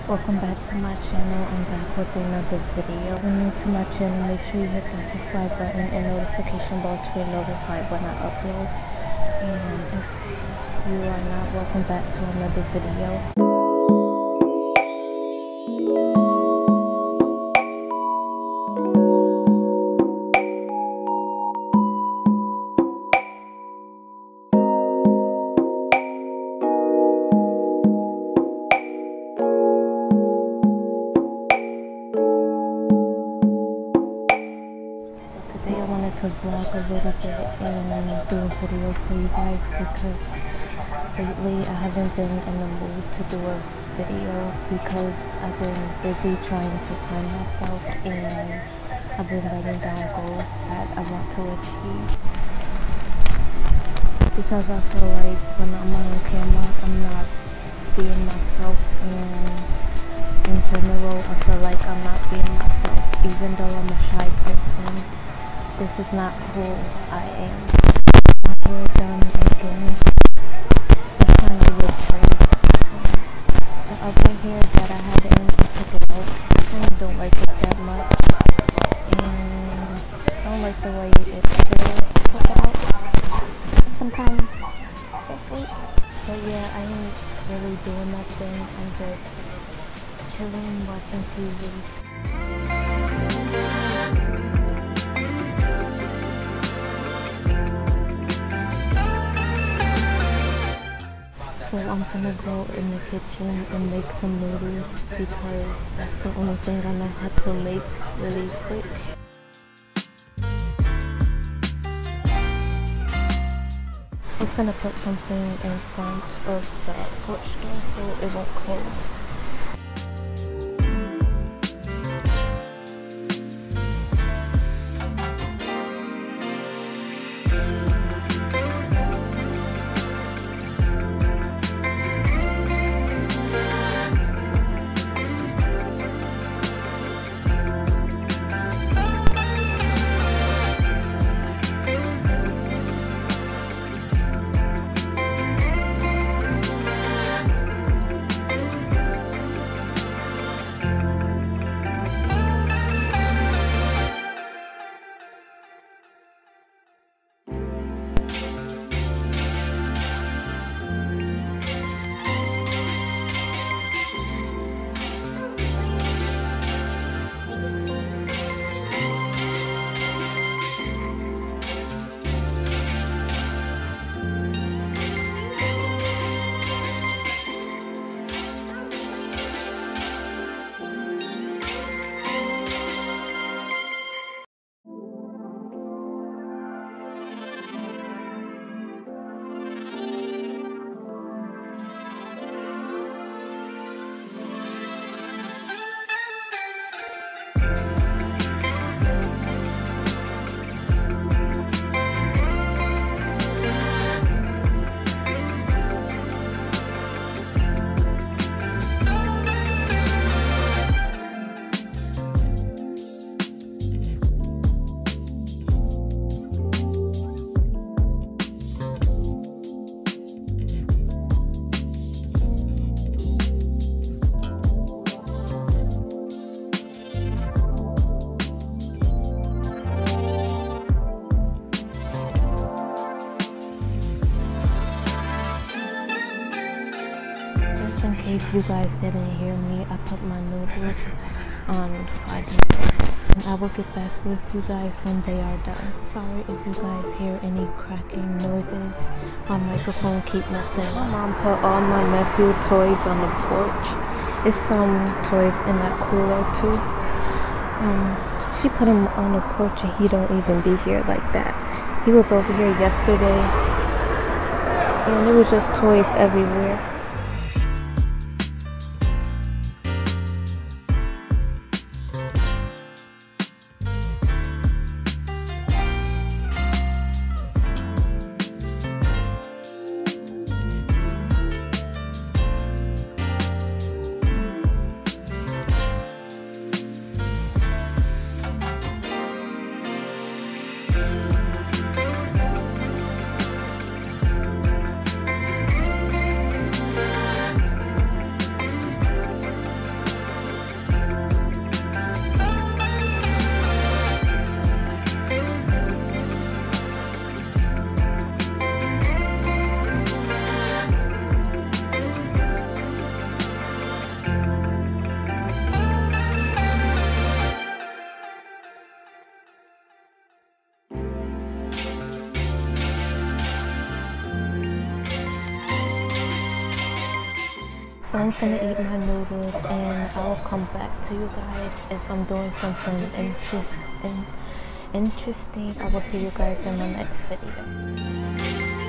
Welcome back to my channel. I'm back with another video. If you're new to my channel, make sure you hit the subscribe button and notification bell to be notified when I upload. And if you are not, welcome back to another video. Today I wanted to vlog a little bit and do a video for you guys because lately I haven't been in the mood to do a video because I've been busy trying to find myself and I've been writing down goals that I want to achieve. Because I feel like when I'm on camera, I'm not being myself, and in general I feel like I'm not being myself even though I'm a shy person. This is not who I am. My hair done again. It's kind of weird braids. The other hair that I had in, I took it out. I kind of don't like it that much. And I don't like the way it took it out sometime this week. So yeah, I ain't really doing nothing. I'm just chilling, watching TV. So I'm gonna go in the kitchen and make some noodles because that's the only thing I know how to make really quick. I'm gonna put something in front of the porch door so it won't close. In case you guys didn't hear me, I put my noodles on 5 minutes and I will get back with you guys when they are done. Sorry if you guys hear any cracking noises. My microphone keep messing up. My mom put all my nephew toys on the porch. It's some toys in that cooler too. She put him on the porch and he don't even be here like that. He was over here yesterday and there was just toys everywhere. So I'm finna eat my noodles and I'll come back to you guys if I'm doing something interesting. I will see you guys in my next video.